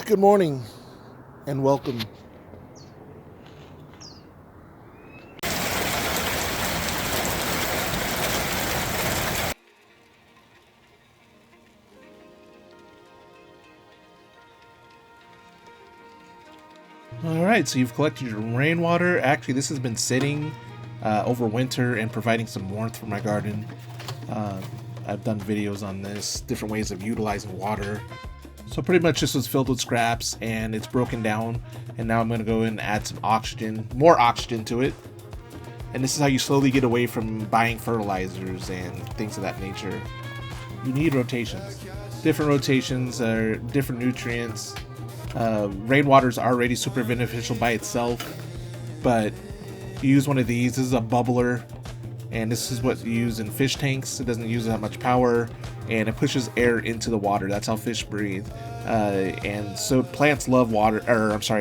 Good morning and welcome. Alright, so you've collected your rainwater. Actually, this has been sitting over winter and providing some warmth for my garden. I've done videos on this, different ways of utilizing water. So pretty much this was filled with scraps and it's broken down, and now I'm going to go in and add some oxygen, more oxygen to it. And this is how you slowly get away from buying fertilizers and things of that nature. You need rotations. Different rotations are different nutrients. Rainwater is already super beneficial by itself, but you use one of these. This is a bubbler, and this is what you use in fish tanks. It doesn't use that much power, and it pushes air into the water. That's how fish breathe. And so plants love water,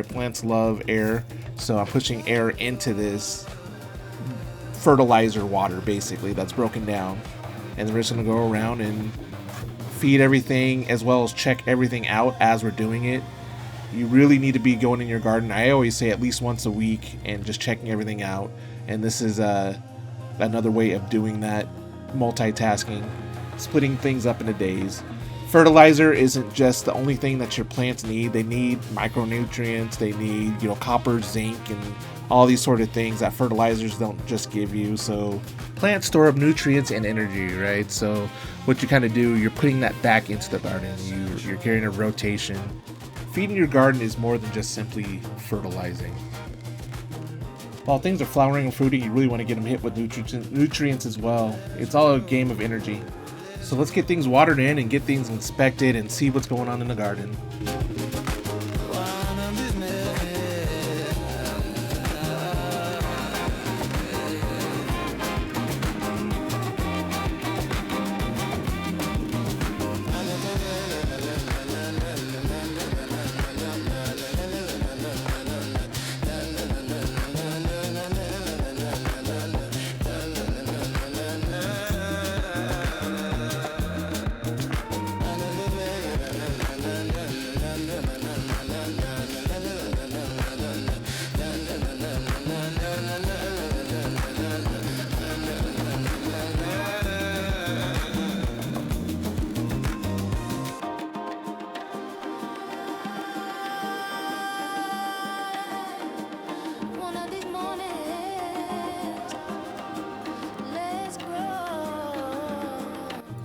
plants love air. So I'm pushing air into this fertilizer water, basically, that's broken down. And then we're just gonna go around and feed everything as well as check everything out as we're doing it. You really need to be going in your garden, I always say, at least once a week and just checking everything out. And this is another way of doing that, multitasking, splitting things up into days. Fertilizer isn't just the only thing that your plants need. They need micronutrients, they need, copper, zinc, and all these sort of things that fertilizers don't just give you. So plants store up nutrients and energy, right? So what you kind of do, you're putting that back into the garden. You're carrying a rotation. Feeding your garden is more than just simply fertilizing. While things are flowering and fruiting, you really want to get them hit with nutrients as well. It's all a game of energy. So let's get things watered in and get things inspected and see what's going on in the garden.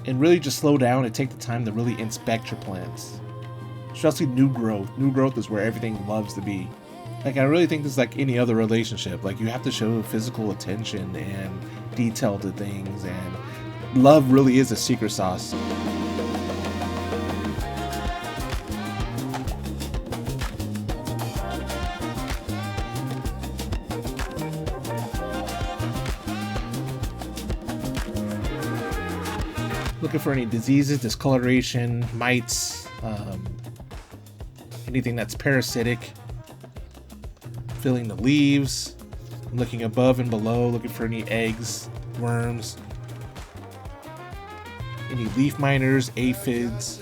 And really just slow down and take the time to really inspect your plants. Especially new growth. New growth is where everything loves to be. Like, I really think this is like any other relationship. Like, you have to show physical attention and detail to things, and love really is a secret sauce. Looking for any diseases, discoloration, mites, anything that's parasitic. Filling the leaves, looking above and below, looking for any eggs, worms, any leaf miners, aphids.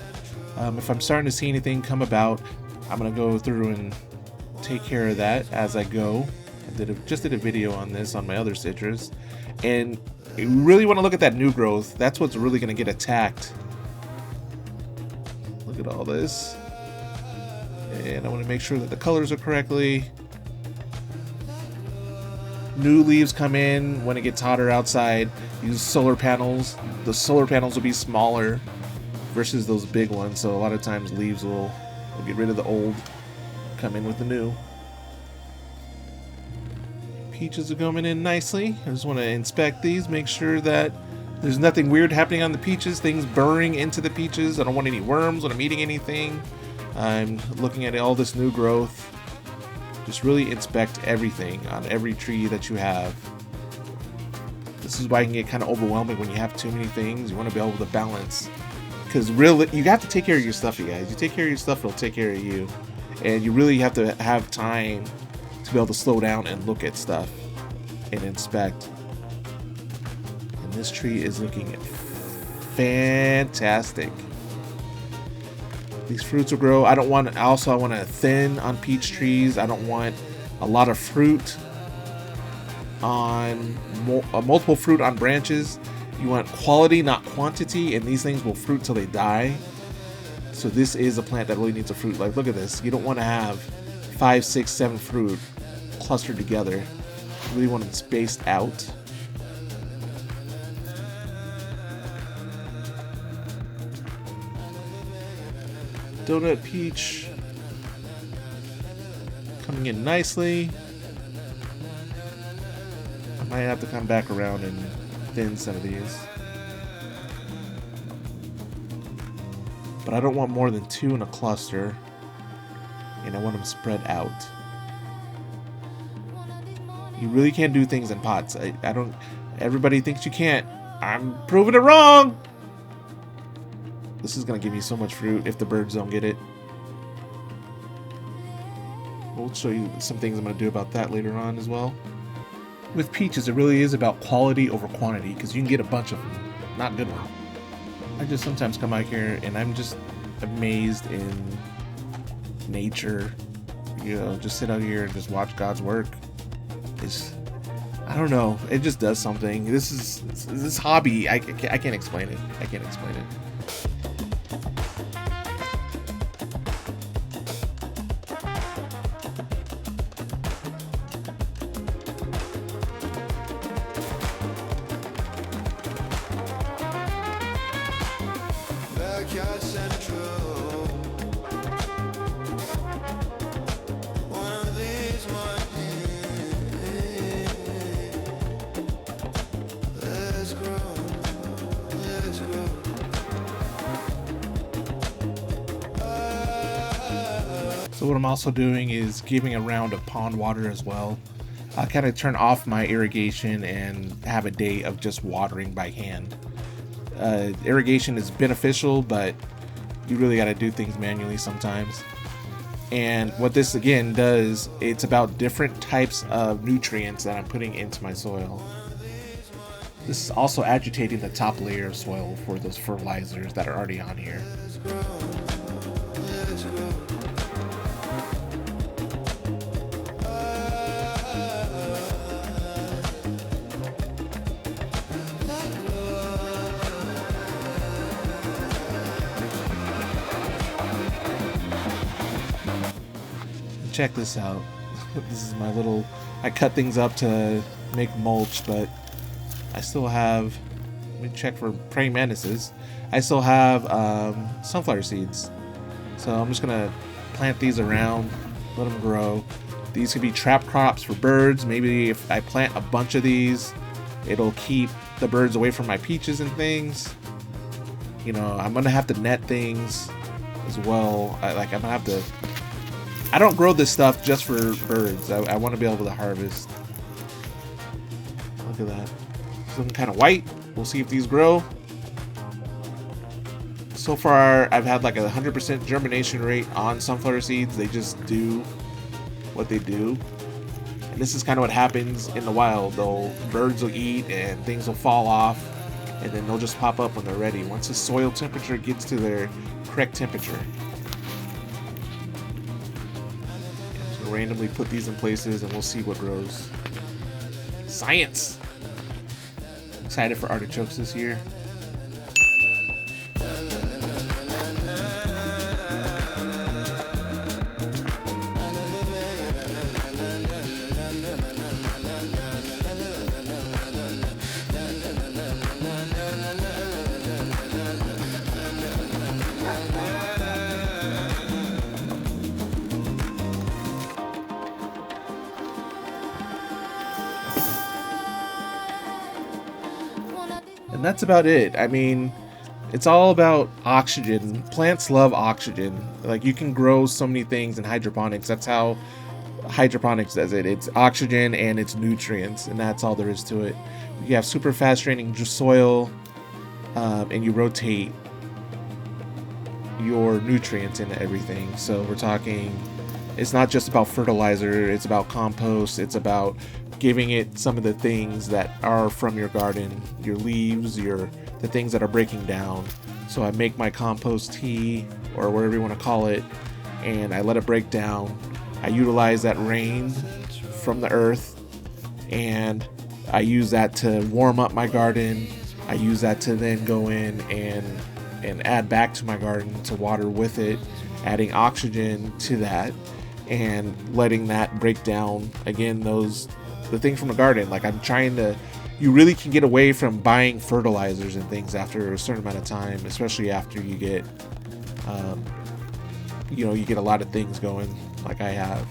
If I'm starting to see anything come about, I'm going to go through and take care of that as I go. I just did a video on this on my other citrus, and you really want to look at that new growth. That's what's really going to get attacked. Look at all this. And I want to make sure that the colors are correctly. New leaves come in when it gets hotter outside. Use solar panels. The solar panels will be smaller versus those big ones. So a lot of times leaves will get rid of the old, come in with the new. Peaches are coming in nicely. I just want to inspect these, make sure that there's nothing weird happening on the peaches, things burrowing into the peaches. I don't want any worms when I'm eating anything. I'm looking at all this new growth. Just really inspect everything on every tree that you have. This is why it can get kind of overwhelming when you have too many things. You want to be able to balance. Because really, you have to take care of your stuff, you guys. You take care of your stuff, it'll take care of you. And you really have to have time to be able to slow down and look at stuff and inspect. And this tree is looking fantastic. These fruits will grow. I want to thin on peach trees. I don't want a lot of fruit on multiple fruit on branches. You want quality, not quantity, and these things will fruit till they die. So this is a plant that really needs a fruit. Like, look at this. You don't want to have 5, 6, 7 fruit clustered together. You really want them spaced out. Donut peach coming in nicely. I might have to come back around and thin some of these. But I don't want more than 2 in a cluster. And I want them spread out. You really can't do things in pots. I don't... Everybody thinks you can't. I'm proving it wrong! This is going to give me so much fruit if the birds don't get it. We'll show you some things I'm going to do about that later on as well. With peaches, it really is about quality over quantity, because you can get a bunch of them, not good ones. I just sometimes come out here and I'm just amazed in nature. You know, just sit out here and just watch God's work. I don't know, it just does something. This hobby, I can't explain it. I can't explain it. So what I'm also doing is giving a round of pond water as well. I'll kind of turn off my irrigation and have a day of just watering by hand. Irrigation is beneficial, but you really got to do things manually sometimes. And what this again does, it's about different types of nutrients that I'm putting into my soil. This is also agitating the top layer of soil for those fertilizers that are already on here. Check this out. This is my little... I cut things up to make mulch, but I still have... Let me check for praying mantises. I still have sunflower seeds. So I'm just going to plant these around, let them grow. These could be trap crops for birds. Maybe if I plant a bunch of these, it'll keep the birds away from my peaches and things. You know, I'm going to have to net things as well. I'm going to have to... I don't grow this stuff just for birds. I want to be able to harvest. Look at that. Looking kind of white. We'll see if these grow. So far, I've had like a 100% germination rate on sunflower seeds. They just do what they do. And this is kind of what happens in the wild, though. Birds will eat and things will fall off. And then they'll just pop up when they're ready. Once the soil temperature gets to their correct temperature. Randomly put these in places and we'll see what grows. Science! Excited for artichokes this year. And that's about it. I mean, it's all about oxygen. Plants love oxygen. Like, you can grow so many things in hydroponics. That's how hydroponics does it. It's oxygen and it's nutrients, and that's all there is to it. You have super fast draining soil, and you rotate your nutrients into everything. So we're talking, it's not just about fertilizer, it's about compost, it's about giving it some of the things that are from your garden, your leaves, the things that are breaking down. So I make my compost tea, or whatever you want to call it, and I let it break down. I utilize that rain from the earth, and I use that to warm up my garden. I use that to then go in and add back to my garden to water with it, adding oxygen to that and letting that break down again the things from the garden. Like, I'm trying to, you really can get away from buying fertilizers and things after a certain amount of time, especially after you get you get a lot of things going like I have.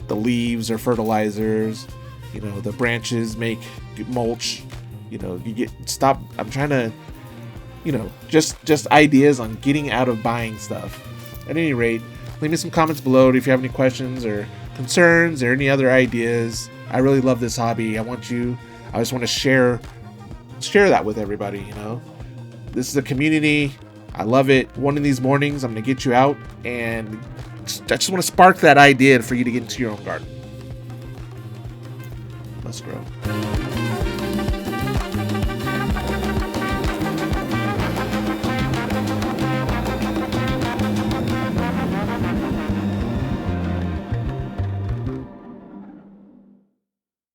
The leaves are fertilizers, the branches make mulch, I'm trying to, just ideas on getting out of buying stuff. At any rate, leave me some comments below if you have any questions or concerns or any other ideas. I really love this hobby. I just want to share that with everybody. This is a community. I love it. One of these mornings, I'm going to get you out, and I just want to spark that idea for you to get into your own garden. Let's grow.